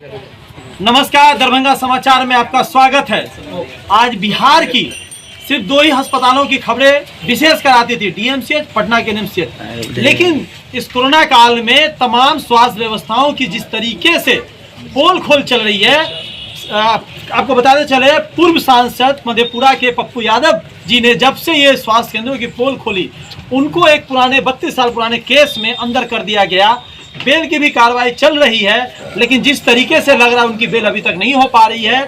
नमस्कार, दरभंगा समाचार में आपका स्वागत है। आज बिहार की सिर्फ दो ही अस्पतालों की खबरें विशेष कर आती थी, डीएमसीएच, पटना के एनएमसीएच। लेकिन इस कोरोना काल में तमाम स्वास्थ्य व्यवस्थाओं की जिस तरीके से पोल खोल चल रही है, आपको बताते चले पूर्व सांसद मधेपुरा के पप्पू यादव जी ने जब से ये स्वास्थ्य केंद्रों की पोल खोली, उनको एक पुराने 32 साल पुराने केस में अंदर कर दिया गया। बेल की भी कार्रवाई चल रही है, लेकिन जिस तरीके से लग रहा है उनकी बेल अभी तक नहीं हो पा रही है।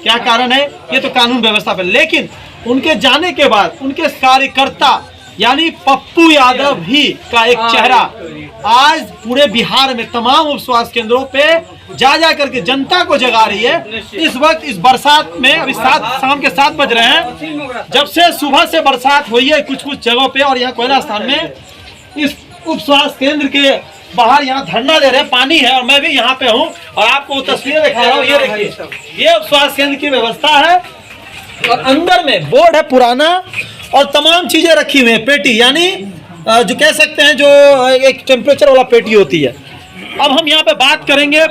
क्या कारण है? ये तो कानून व्यवस्था पर। लेकिन उनके जाने के बाद उनके कार्यकर्ता यानी पप्पू यादव ही का एक चेहरा आज पूरे बिहार में तमाम उप स्वास्थ्य केंद्रों पे जा करके जनता को जगा रही है। इस वक्त इस बरसात में अभी शाम के 7 बज रहे हैं, जब से सुबह से बरसात हुई है कुछ जगहों पे, और यहाँ कोयला स्थान में इस उप स्वास्थ्य केंद्र के बाहर यहाँ धरना दे रहे हैं, पानी है और मैं भी यहाँ पे हूँ और आपको तस्वीरें दिखा रहा हूँ। ये देखिए, ये उप स्वास्थ्य केंद्र की व्यवस्था है और अंदर में बोर्ड है पुराना और तमाम चीजें रखी हुई है। पेटी यानी जो कह सकते हैं जो एक टेम्परेचर वाला पेटी होती है। अब हम यहाँ पे बात करेंगे,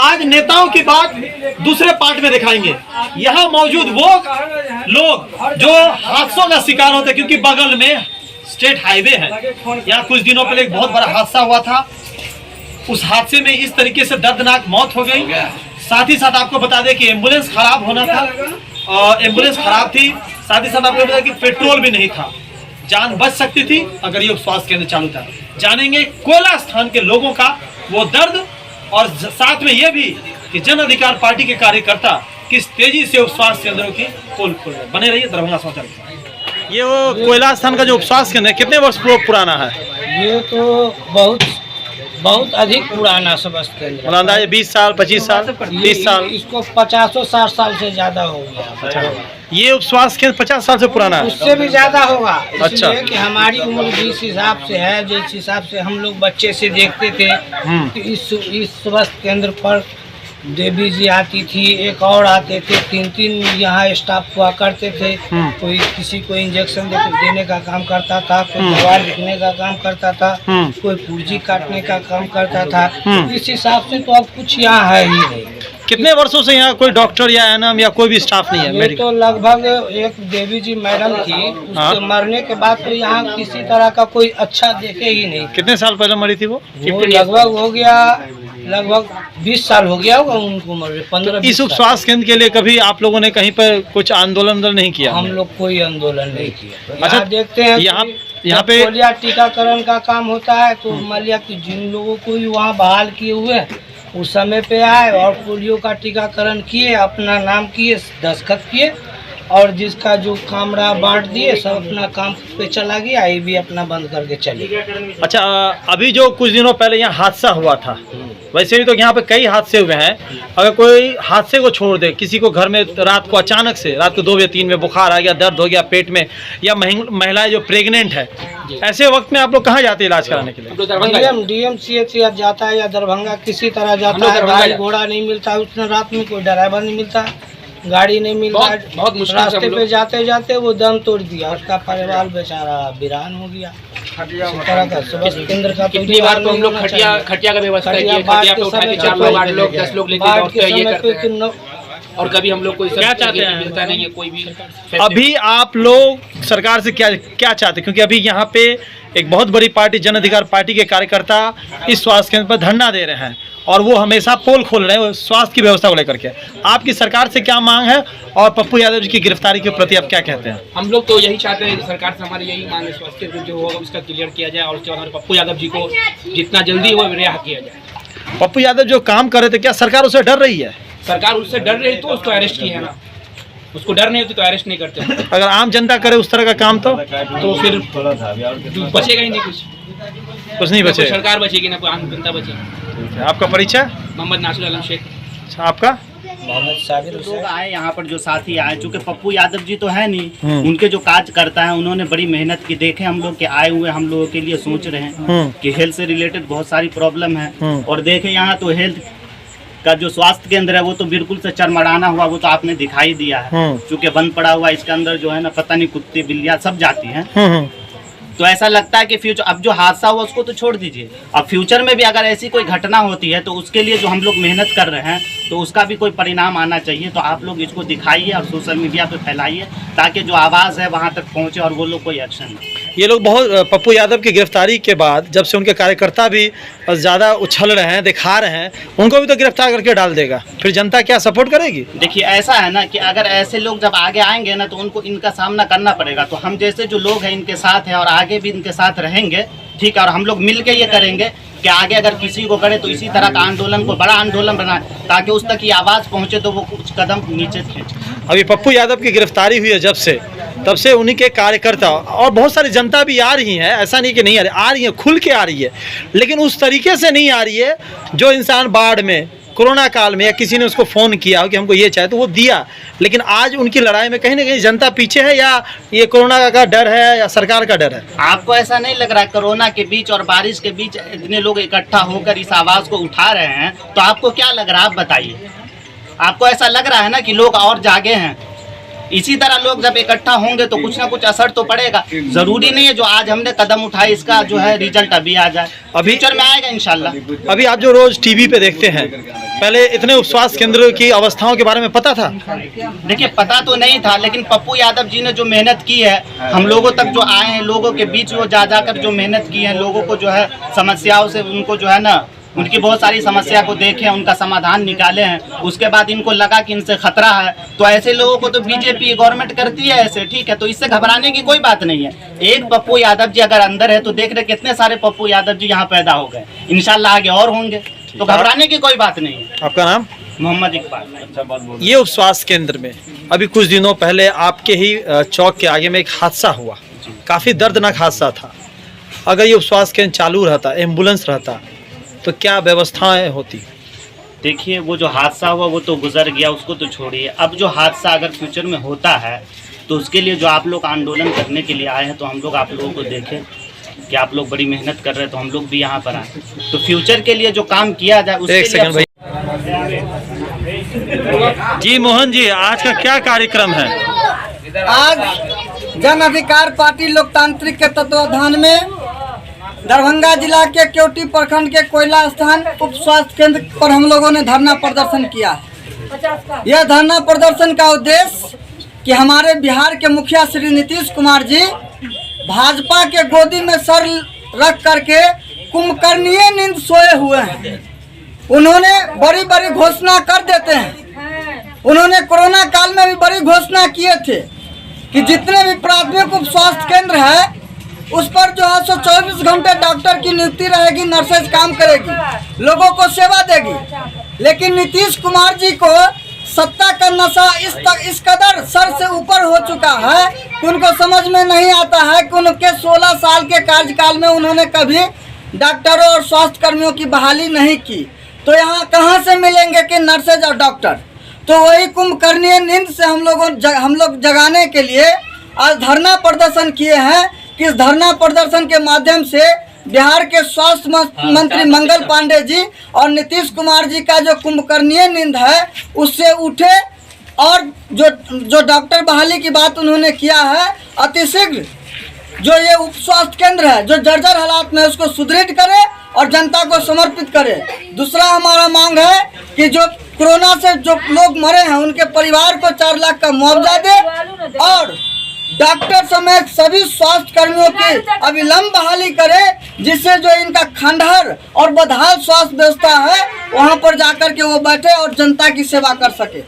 आज नेताओं की बात दूसरे पार्ट में दिखाएंगे। यहाँ मौजूद वो लोग जो हादसों का शिकार होते हैं, क्योंकि बगल में स्टेट हाईवे है। यहाँ कुछ दिनों पहले एक बहुत बड़ा हादसा हुआ था, उस हादसे में इस तरीके से दर्दनाक मौत हो गई। साथ ही साथ आपको बता दें कि एम्बुलेंस खराब होना था और एम्बुलेंस खराब थी। साथ ही साथ आपको बता दें कि पेट्रोल भी नहीं था, जान बच सकती थी अगर ये स्वास्थ्य केंद्र चालू था। जानेंगे कोयला स्थान के लोगों का वो दर्द, और साथ में ये भी कि जन अधिकार पार्टी के कार्यकर्ता किस तेजी से स्वास्थ्य केंद्रों की पोल खोल रहे। बने रहिए दरभंगा समाचार। ये वो कोयला स्थान का जो उपस्वास्थ्य केंद्र है, कितने वर्ष पुराना है? ये तो बहुत अधिक पुराना स्वास्थ्य केंद्र, मतलब अंदाजे 20 साल, 25 साल, 30 साल, इसको 50-60 साल से ज्यादा हो गया। ये उपस्वास्थ्य केंद्र 50 साल से पुराना है, उससे भी ज्यादा होगा। अच्छा, कि हमारी उम्र जिस हिसाब से है, जिस हिसाब से हम लोग बच्चे से देखते थे कि इस स्वास्थ्य केंद्र पर देवी जी आती थी, एक और आते थे, 3 यहाँ स्टाफ हुआ करते थे। कोई किसी को इंजेक्शन देने का काम करता था, कोई दवा लिखने का काम करता था, कोई पुर्जी काटने का काम करता था। इस हिसाब से तो अब कुछ यहाँ है ही नहीं। कितने वर्षों से यहाँ कोई डॉक्टर या एनएम या कोई भी स्टाफ नहीं है? तो लगभग एक देवी जी मैडम थी, उसके मरने के बाद तो यहाँ किसी तरह का कोई अच्छा देखे ही नहीं। कितने साल पहले मरी थी वो? लगभग हो गया, लगभग 20 साल हो गया होगा उनको मरे। 15। इस उप स्वास्थ्य केंद्र के लिए कभी आप लोगों ने कहीं पर कुछ आंदोलन नहीं किया? हम लोग कोई आंदोलन नहीं किया। अच्छा, देखते हैं यहाँ पे पोलियो टीकाकरण का काम होता है, तो मान लिया कि जिन लोगों को भी वहाँ बहाल किए हुए उस समय पे आए और पोलियो का टीकाकरण किए, अपना नाम किए, दस्तखत किए, और जिसका जो काम रहा बांट दिए, सब अपना काम पे चला गया, ये भी अपना बंद करके चले। अच्छा, अभी जो कुछ दिनों पहले यहाँ हादसा हुआ था, वैसे भी तो यहाँ पे कई हादसे हुए हैं। अगर कोई हादसे को छोड़ दे, किसी को घर में रात को अचानक से रात को 2 या 3 में बुखार आ गया, दर्द हो गया पेट में, या महिलाएं जो प्रेग्नेंट है, ऐसे वक्त में आप लोग कहाँ जाते हैं इलाज कराने के लिए? डीएमसीएच जाता है या दरभंगा किसी तरह जाता है। गाड़ी घोड़ा नहीं मिलता है, उतना रात में कोई ड्राइवर नहीं मिलता, गाड़ी नहीं मिलता, बहुत मुश्किल। रास्ते पे जाते जाते वो दम तोड़ दिया, उसका परिवार बेचारा वीरान हो गया। तरह का स्वास्थ्य केंद्र का कितनी बार तो हम लोग खटिया का व्यवस्था किया, खटिया पे उठा के 4 लोग 8 लोग 10 लोग लेके दौड़ते हैं, ये करते हैं, और कभी हम लोग कोई क्या चाहते हैं मिलता नहीं है कोई भी। अभी आप लोग सरकार से क्या चाहते हैं? क्योंकि अभी यहाँ पे एक बहुत बड़ी पार्टी जन अधिकार पार्टी के कार्यकर्ता इस स्वास्थ्य केंद्र पर धरना दे रहे हैं और वो हमेशा पोल खोल रहे हैं स्वास्थ्य की व्यवस्था को लेकर के। आपकी सरकार से क्या मांग है और पप्पू यादव जी की गिरफ्तारी के प्रति आप क्या कहते हैं? हम लोग तो यही चाहते हैं, सरकार से हमारी यही मांग है, स्वास्थ्य जो होगा उसका क्लियर किया जाए और उसके बाद पप्पू यादव जी को जितना जल्दी हो रिहा किया जाए। पप्पू यादव जो काम कर रहे थे, क्या सरकार उससे डर रही है? सरकार उससे डर रही तो उसको अरेस्ट किया है ना, उसको डर नहीं होती तो अरेस्ट नहीं करते। अगर आम जनता करे उस तरह का काम तो फिर बचेगा ही नहीं, कुछ नहीं बचेगा। सरकार बचेगी ना, कोई आम जनता बचेगी। आपका परिचय? मोहम्मद नासिर आलम शेख। अच्छा, आपका? मोहम्मद साबिर लोग आए यहाँ पर, जो साथी आए, चूँकि पप्पू यादव जी तो है नहीं, उनके जो काज करता है उन्होंने बड़ी मेहनत की। देखे हम लोग के आए हुए, हम लोगों के लिए सोच रहे हैं कि हेल्थ से रिलेटेड बहुत सारी प्रॉब्लम है, और देखे यहाँ तो हेल्थ का जो स्वास्थ्य केंद्र है वो तो बिल्कुल से चरमराना हुआ, वो तो आपने दिखाई दिया है, चूँकि बंद पड़ा हुआ। इसके अंदर जो है ना, पता नहीं कुत्ते बिल्लियाँ सब जाती हैं। तो ऐसा लगता है कि फ्यूचर, अब जो हादसा हुआ उसको तो छोड़ दीजिए, अब फ्यूचर में भी अगर ऐसी कोई घटना होती है तो उसके लिए जो हम लोग मेहनत कर रहे हैं तो उसका भी कोई परिणाम आना चाहिए। तो आप लोग इसको दिखाइए और सोशल मीडिया पे फैलाइए ताकि जो आवाज़ है वहाँ तक पहुँचे और वो लोग कोई एक्शन लें। ये लोग बहुत पप्पू यादव की गिरफ्तारी के बाद जब से उनके कार्यकर्ता भी ज़्यादा उछल रहे हैं, दिखा रहे हैं, उनको भी तो गिरफ्तार करके डाल देगा, फिर जनता क्या सपोर्ट करेगी? देखिए ऐसा है ना कि अगर ऐसे लोग जब आगे आएंगे ना तो उनको इनका सामना करना पड़ेगा। तो हम जैसे जो लोग हैं इनके साथ हैं और आगे भी इनके साथ रहेंगे, ठीक है, और हम लोग मिल के ये करेंगे कि आगे अगर किसी को करे तो इसी तरह का आंदोलन को बड़ा आंदोलन बनाए ताकि उस तक ये आवाज़ पहुँचे तो वो कुछ कदम नीचे खींचे। अभी पप्पू यादव की गिरफ्तारी हुई है जब से, तब से उन्हीं के कार्यकर्ता और बहुत सारी जनता भी आ रही है, ऐसा नहीं कि नहीं आ रही है, खुल के आ रही है, लेकिन उस तरीके से नहीं आ रही है जो इंसान बाढ़ में, कोरोना काल में या किसी ने उसको फ़ोन किया हो कि हमको ये चाहिए तो वो दिया। लेकिन आज उनकी लड़ाई में कहीं ना कहीं जनता पीछे है, या ये कोरोना का डर है या सरकार का डर है? आपको ऐसा नहीं लग रहा कोरोना के बीच और बारिश के बीच इतने लोग इकट्ठा होकर इस आवाज़ को उठा रहे हैं, तो आपको क्या लग रहा है आप बताइए? आपको ऐसा लग रहा है ना कि लोग और जागे हैं? इसी तरह लोग जब इकट्ठा होंगे तो कुछ ना कुछ असर तो पड़ेगा। जरूरी नहीं है जो आज हमने कदम उठाए इसका जो है रिजल्ट अभी आ जाए, अभी फ्यूचर में आएगा इंशाल्लाह। अभी आप जो रोज टीवी पे देखते हैं, पहले इतने उपस्वास्थ्य केंद्र की अवस्थाओं के बारे में पता था? देखिए पता तो नहीं था, लेकिन पप्पू यादव जी ने जो मेहनत की है, हम लोगों तक जो आए हैं, लोगों के बीच वो जा जाकर जो मेहनत की है, लोगों को जो है समस्याओं से उनको जो है ना, उनकी बहुत सारी समस्या को देखे, उनका समाधान निकाले हैं। उसके बाद इनको लगा कि इनसे खतरा है, तो ऐसे लोगों को तो बीजेपी गवर्नमेंट करती है ऐसे, ठीक है, तो इससे घबराने की कोई बात नहीं है। एक पप्पू यादव जी अगर अंदर है तो देख रहे कितने सारे पप्पू यादव जी यहाँ पैदा हो गए, इंशाल्लाह आगे और होंगे, तो घबराने की कोई बात नहीं है। आपका नाम? मोहम्मद इकबाल। ये उपस्वास्थ्य केंद्र में अभी कुछ दिनों पहले आपके ही चौक के आगे में एक हादसा हुआ, काफ़ी दर्दनाक हादसा था। अगर ये उपस्वास्थ्य केंद्र चालू रहता, एम्बुलेंस रहता, तो क्या व्यवस्थाएं होती? देखिए वो जो हादसा हुआ वो तो गुजर गया, उसको तो छोड़िए। अब जो हादसा अगर फ्यूचर में होता है तो उसके लिए जो आप लोग आंदोलन करने के लिए आए हैं, तो हम लोग आप लोगों को देखें कि आप लोग बड़ी मेहनत कर रहे हैं, तो हम लोग भी यहाँ पर आए, तो फ्यूचर के लिए जो काम किया जाए उसके एक सेकंड भाई। जी मोहन जी, आज का क्या कार्यक्रम है? आज जन अधिकार पार्टी लोकतांत्रिक के तत्वाधान में दरभंगा जिला के केवटी प्रखंड के कोयला स्थान उप स्वास्थ्य केंद्र पर हम लोगों ने धरना प्रदर्शन किया है। यह धरना प्रदर्शन का उद्देश्य कि हमारे बिहार के मुखिया श्री नीतीश कुमार जी भाजपा के गोदी में सर रख करके कुंभकर्णीय नींद सोए हुए हैं। उन्होंने बड़ी बड़ी घोषणा कर देते हैं। उन्होंने कोरोना काल में भी बड़ी घोषणा किए थे कि जितने भी प्राथमिक उप स्वास्थ्य केंद्र है उस पर जो है 24 घंटे डॉक्टर की नियुक्ति रहेगी, नर्सेज काम करेगी, लोगों को सेवा देगी। लेकिन नीतीश कुमार जी को सत्ता का नशा इस कदर सर से ऊपर हो चुका है कि उनको समझ में नहीं आता है कि उनके 16 साल के कार्यकाल में उन्होंने कभी डॉक्टरों और स्वास्थ्य कर्मियों की बहाली नहीं की, तो यहाँ कहाँ से मिलेंगे कि नर्सेज और डॉक्टर? तो वही कुंभकर्णीय नींद से हम लोग जगाने के लिए आज धरना प्रदर्शन किए हैं कि इस धरना प्रदर्शन के माध्यम से बिहार के स्वास्थ्य मंत्री मंगल पांडे जी और नीतीश कुमार जी का जो कुंभकर्णीय नींद है उससे उठे और जो डॉक्टर बहाली की बात उन्होंने किया है, अतिशीघ्र जो ये उप स्वास्थ्य केंद्र है जो जर्जर हालात में उसको सुदृढ़ करे और जनता को समर्पित करे। दूसरा हमारा मांग है कि जो कोरोना से जो लोग मरे हैं उनके परिवार को 4 लाख का मुआवजा दे और डॉक्टर समेत सभी स्वास्थ्य कर्मियों की अविलंब बहाली करे, जिससे जो इनका खंडहर और बदहाल स्वास्थ्य व्यवस्था है वहां पर जाकर के वो बैठे और जनता की सेवा कर सके।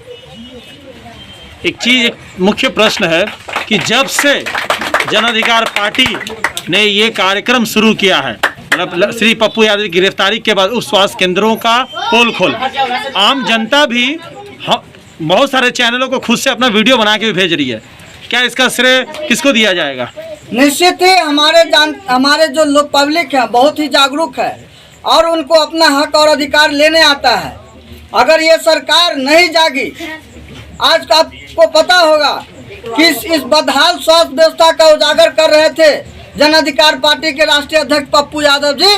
एक मुख्य प्रश्न है कि जब से जन अधिकार पार्टी ने ये कार्यक्रम शुरू किया है, मतलब श्री पप्पू यादव की गिरफ्तारी के बाद उस स्वास्थ्य केंद्रों का पोल खोल, आम जनता भी बहुत सारे चैनलों को खुद से अपना वीडियो बना के भी भेज रही है, क्या इसका श्रेय किसको दिया जाएगा? निश्चित ही हमारे जो लोग पब्लिक है बहुत ही जागरूक है और उनको अपना हक और अधिकार लेने आता है। अगर ये सरकार नहीं जागी, आज आपको पता होगा कि इस बदहाल स्वास्थ्य व्यवस्था का उजागर कर रहे थे जन अधिकार पार्टी के राष्ट्रीय अध्यक्ष पप्पू यादव जी,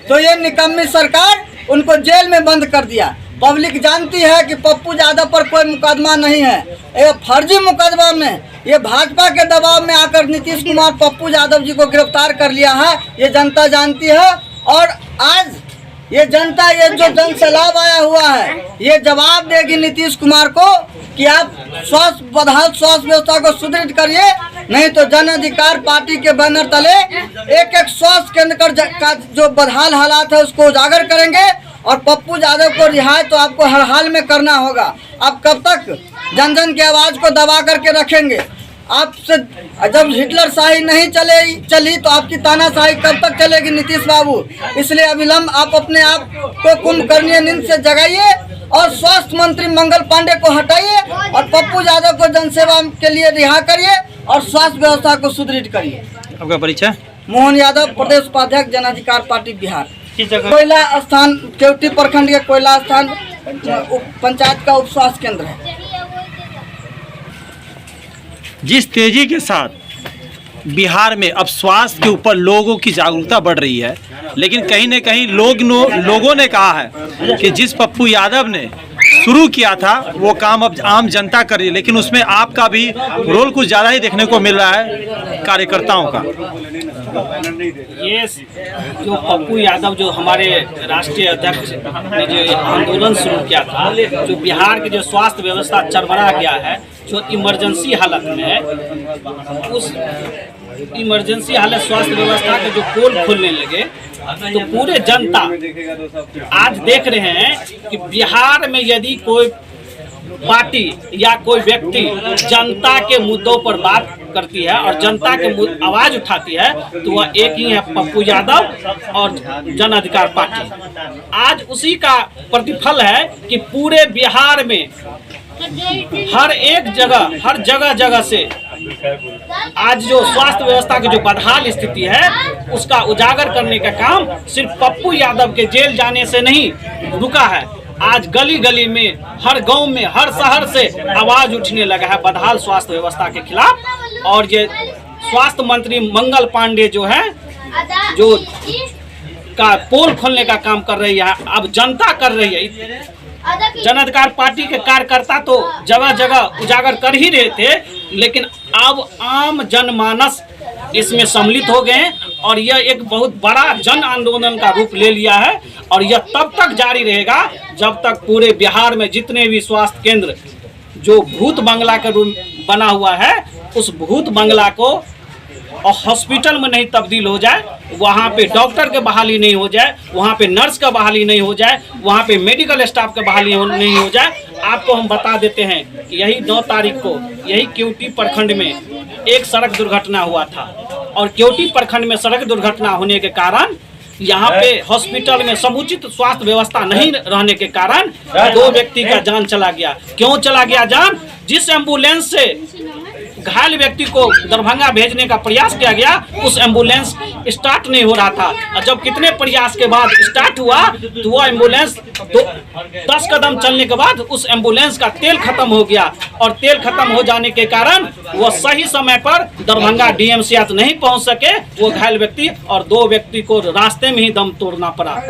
तो ये निकम्मी सरकार उनको जेल में बंद कर दिया। पब्लिक जानती है कि पप्पू यादव पर कोई मुकदमा नहीं है, एक फर्जी मुकदमा में ये भाजपा के दबाव में आकर नीतीश कुमार पप्पू यादव जी को गिरफ्तार कर लिया है, ये जनता जानती है। और आज ये जनता, ये जो जन सैलाब आया हुआ है, ये जवाब देगी नीतीश कुमार को कि आप बदहाल स्वास्थ्य व्यवस्था को सुदृढ़ करिए, नहीं तो जन अधिकार पार्टी के बैनर तले एक एक स्वास्थ्य केंद्र का जो बदहाल हालात है उसको उजागर करेंगे। और पप्पू यादव को रिहाई तो आपको हर हाल में करना होगा। आप कब तक जन जन की आवाज़ को दबा करके रखेंगे? आपसे जब हिटलर शाही नहीं चली तो आपकी तानाशाही कब तक चलेगी नीतीश बाबू? इसलिए अविलंब आप अपने आप को कुंभकर्णीय नींद से जगाइए और स्वास्थ्य मंत्री मंगल पांडे को हटाइए और पप्पू यादव को जनसेवा के लिए रिहा करिए और स्वास्थ्य व्यवस्था को सुदृढ़ करिए। आपका परिचय? मोहन यादव, प्रदेश उपाध्यक्ष जन अधिकार पार्टी बिहार। कोयला स्थान, केवटी प्रखंड के कोयला स्थान पंचायत का उप स्वास्थ्य केंद्र है। जिस तेजी के साथ बिहार में अब स्वास्थ्य के ऊपर लोगों की जागरूकता बढ़ रही है, लेकिन कहीं न कहीं लोगों ने कहा है कि जिस पप्पू यादव ने शुरू किया था वो काम अब आम जनता कर रही है, लेकिन उसमें आपका भी रोल कुछ ज़्यादा ही देखने को मिल रहा है कार्यकर्ताओं का। ये जो पप्पू यादव जो हमारे राष्ट्रीय अध्यक्ष ने जो आंदोलन शुरू किया था, जो बिहार की जो स्वास्थ्य व्यवस्था चरमरा गया है, जो इमरजेंसी हालत में है, उस इमरजेंसी हालत स्वास्थ्य व्यवस्था के जो पोल खोलने लगे तो पूरे जनता आज देख रहे हैं कि बिहार में यदि कोई पार्टी या कोई व्यक्ति जनता के मुद्दों पर बात करती है और जनता के आवाज उठाती है तो वह एक ही है, पप्पू यादव और जन अधिकार पार्टी। आज उसी का प्रतिफल है कि पूरे बिहार में हर जगह से आज जो स्वास्थ्य व्यवस्था की जो बदहाल स्थिति है उसका उजागर करने का काम सिर्फ पप्पू यादव के जेल जाने से नहीं रुका है। आज गली गली में, हर गांव में, हर शहर से आवाज उठने लगा है बदहाल स्वास्थ्य व्यवस्था के खिलाफ। और ये स्वास्थ्य मंत्री मंगल पांडे जो है, जो का पोल खोलने का काम कर रही है, अब जनता कर रही है। जन अधिकार पार्टी के कार्यकर्ता तो जगह जगह उजागर कर ही रहे थे, लेकिन अब आम जनमानस इसमें सम्मिलित हो गए और यह एक बहुत बड़ा जन आंदोलन का रूप ले लिया है। और यह तब तक जारी रहेगा जब तक पूरे बिहार में जितने भी स्वास्थ्य केंद्र जो भूत बंगला का रूप बना हुआ है, उस भूत बंगला को और हॉस्पिटल में नहीं तब्दील हो जाए, वहाँ पे डॉक्टर के बहाली नहीं हो जाए, वहाँ पे नर्स का बहाली नहीं हो जाए, वहाँ पे मेडिकल स्टाफ का बहाली नहीं हो जाए। आपको हम बता देते हैं कि यही 9 तारीख को यही केवटी प्रखंड में एक सड़क दुर्घटना हुआ था और केवटी प्रखंड में सड़क दुर्घटना होने के कारण यहाँ पे हॉस्पिटल में समुचित स्वास्थ्य व्यवस्था नहीं रहने के कारण 2 व्यक्ति का जान चला गया। क्यों चला गया जान? जिस एम्बुलेंस से घायल व्यक्ति को दरभंगा भेजने का प्रयास किया गया उस एम्बुलेंस स्टार्ट नहीं हो रहा था, और जब कितने प्रयास के बाद स्टार्ट हुआ तो वह एम्बुलेंस 10 कदम चलने के बाद उस एम्बुलेंस का तेल खत्म हो गया और तेल खत्म हो जाने के कारण वह सही समय पर दरभंगा डीएमसीएच नहीं पहुंच सके वो घायल व्यक्ति, और 2 व्यक्ति को रास्ते में ही दम तोड़ना पड़ा।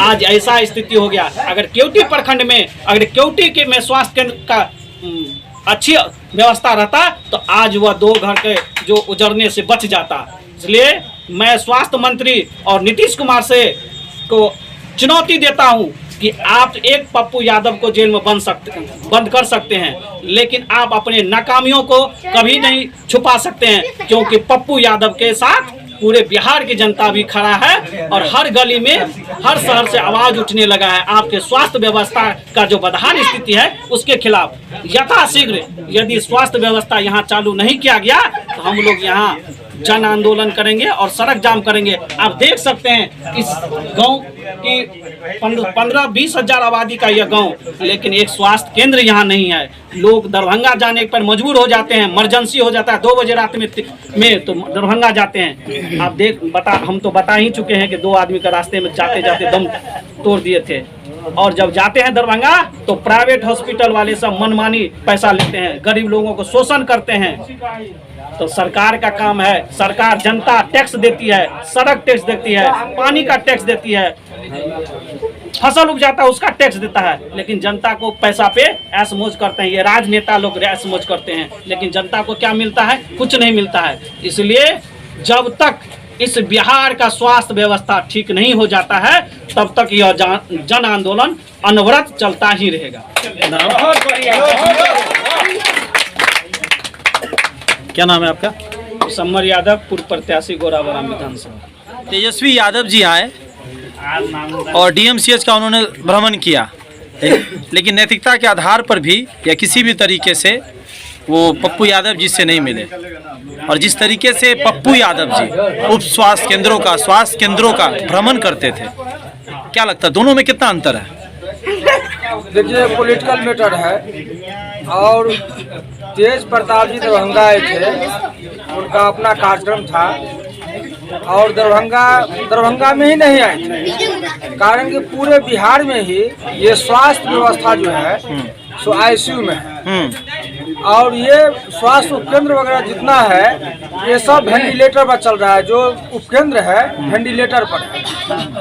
आज ऐसा स्थिति हो गया। अगर केवटी प्रखंड में, अगर केवटी के में स्वास्थ्य केंद्र का अच्छी व्यवस्था रहता तो आज वह 2 घर के जो उजड़ने से बच जाता। इसलिए मैं स्वास्थ्य मंत्री और नीतीश कुमार से को चुनौती देता हूं कि आप एक पप्पू यादव को जेल में बंद कर सकते हैं, लेकिन आप अपने नाकामियों को कभी नहीं छुपा सकते हैं, क्योंकि पप्पू यादव के साथ पूरे बिहार की जनता भी खड़ा है और हर गली में, हर शहर से आवाज उठने लगा है आपके स्वास्थ्य व्यवस्था का जो बदहाल स्थिति है उसके खिलाफ। यथाशीघ्र यदि स्वास्थ्य व्यवस्था यहाँ चालू नहीं किया गया तो हम लोग यहाँ जन आंदोलन करेंगे और सड़क जाम करेंगे। आप देख सकते हैं इस गांव की 15-20 हजार आबादी का यह गांव, लेकिन एक स्वास्थ्य केंद्र यहाँ नहीं है। लोग दरभंगा जाने पर मजबूर हो जाते हैं, इमरजेंसी हो जाता है 2 बजे रात में तो दरभंगा जाते हैं। आप हम तो बता ही चुके हैं कि 2 आदमी का रास्ते में जाते जाते दम तोड़ दिए थे। और जब जाते हैं दरभंगा तो प्राइवेट हॉस्पिटल वाले सब मनमानी पैसा लेते हैं, गरीब लोगों को शोषण करते हैं। तो सरकार का काम है, सरकार जनता टैक्स देती है, सड़क टैक्स देती है, पानी का टैक्स देती है, फसल उपजाता है उसका टैक्स देता है, लेकिन जनता को पैसा पे ऐश मौज करते हैं। ये राजनेता लोग ऐश मौज करते हैं, लेकिन जनता को क्या मिलता है? कुछ नहीं मिलता है। इसलिए जब तक इस बिहार का स्वास्थ्य व्यवस्था ठीक नहीं हो जाता है, तब तक यह जन आंदोलन अनवरत चलता ही रहेगा। क्या नाम है आपका? समर यादव, पूर्व प्रत्याशी गोराबराम विधानसभा। तेजस्वी यादव जी आए और डीएमसीएच का उन्होंने भ्रमण किया, लेकिन नैतिकता के आधार पर भी या किसी भी तरीके से वो पप्पू यादव जी से नहीं मिले। और जिस तरीके से पप्पू यादव जी उप स्वास्थ्य केंद्रों का भ्रमण करते थे, क्या लगता है दोनों में कितना अंतर है? देखिए, पॉलिटिकल मैटर है। और तेज प्रताप जी दरभंगा आए थे, उनका अपना कार्यक्रम था और दरभंगा में ही नहीं आए थे, कारण कि पूरे बिहार में ही ये स्वास्थ्य व्यवस्था जो है सो आईसीयू में है। और ये स्वास्थ्य उपकेंद्र वगैरह जितना है ये सब वेंटिलेटर पर चल रहा है। जो उपकेंद्र है वेंटिलेटर पर है,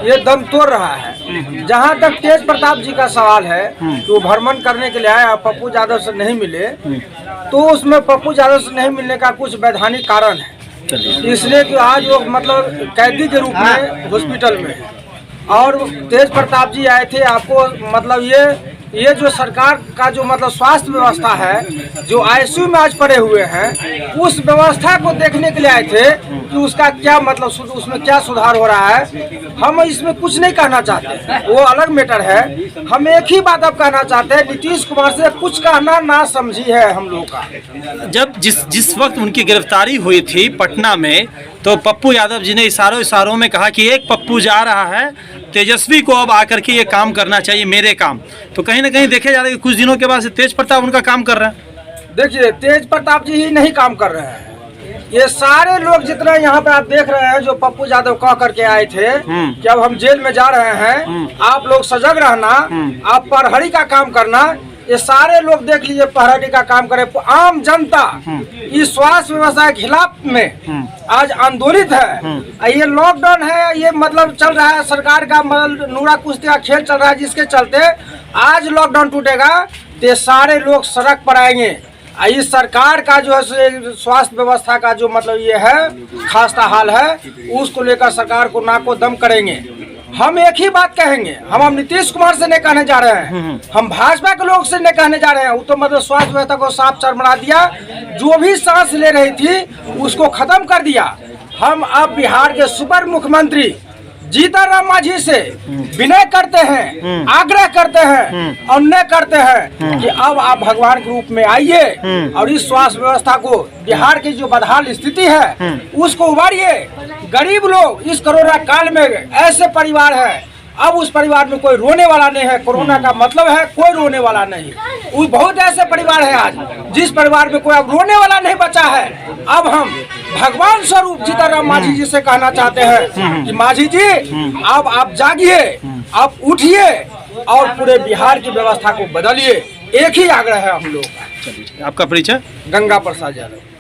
ये दम तोड़ रहा है। जहाँ तक तेज प्रताप जी का सवाल है तो भ्रमण करने के लिए आए, पप्पू यादव से नहीं मिले, तो उसमें पप्पू यादव से नहीं मिलने का कुछ वैधानिक कारण है। इसलिए कि आज वो मतलब कैदी के रूप में हॉस्पिटल में है। और तेज प्रताप जी आए थे, आपको मतलब ये जो सरकार का जो मतलब स्वास्थ्य व्यवस्था है, जो आईसीयू में आज पड़े हुए हैं, उस व्यवस्था को देखने के लिए आए थे कि उसका क्या मतलब, उसमें क्या सुधार हो रहा है। हम इसमें कुछ नहीं कहना चाहते, वो अलग मैटर है। हम एक ही बात अब कहना चाहते हैं, नीतीश कुमार से कुछ कहना ना समझी है हम लोग का। जब जिस वक्त उनकी गिरफ्तारी हुई थी पटना में, तो पप्पू यादव जी ने इशारों में कहा कि एक पप्पू जा रहा है, तेजस्वी को अब आकर के ये काम करना चाहिए, मेरे काम। तो कहीं ना कहीं देखे जा रहा है कि कुछ दिनों के बाद से तेज प्रताप उनका काम कर रहे हैं। देखिए, तेज प्रताप जी ही नहीं काम कर रहे हैं, ये सारे लोग जितना यहाँ पे आप देख रहे हैं जो पप्पू यादव कह करके आए थे कि अब हम जेल में जा रहे हैं, आप लोग सजग रहना, आप प्रहरी का काम करना। ये सारे लोग देख लीजिए, प्रहरी का काम करे। आम जनता इस स्वास्थ्य व्यवस्था के खिलाफ में आज आंदोलित है। ये लॉकडाउन है, ये मतलब चल रहा है सरकार का मतलब नूरा कुश्ती का खेल चल रहा है, जिसके चलते आज लॉकडाउन टूटेगा तो सारे लोग सड़क पर आएंगे। इस सरकार का जो है स्वास्थ्य व्यवस्था का जो मतलब ये है खास्ता हाल है, उसको लेकर सरकार को नाको दम करेंगे। हम एक ही बात कहेंगे, हम नीतीश कुमार से नहीं कहने जा रहे हैं, हम भाजपा के लोग से नहीं कहने जा रहे हैं। वो तो मतलब स्वास्थ्य व्यवस्था को साफ चरमरा दिया, जो भी सांस ले रही थी उसको खत्म कर दिया। हम अब बिहार के सुपर मुख्यमंत्री जीतन राम मांझी से विनय करते हैं, आग्रह करते हैं, अन्याय करते हैं कि अब आप भगवान के रूप में आइए और इस स्वास्थ्य व्यवस्था को, बिहार की जो बदहाल स्थिति है उसको उबारिए। गरीब लोग इस कोरोना काल में ऐसे परिवार है, अब उस परिवार में कोई रोने वाला नहीं है। कोरोना का मतलब है कोई रोने वाला नहीं। वो बहुत ऐसे परिवार है आज जिस परिवार में कोई अब रोने वाला नहीं बचा है। अब हम भगवान स्वरूप जीतन राम मांझी जी से कहना चाहते हैं कि मांझी जी अब आप जागिए, आप उठिए और पूरे बिहार की व्यवस्था को बदलिए। एक ही आग्रह है हम लोग का। आपका परिचय? गंगा प्रसाद यादव।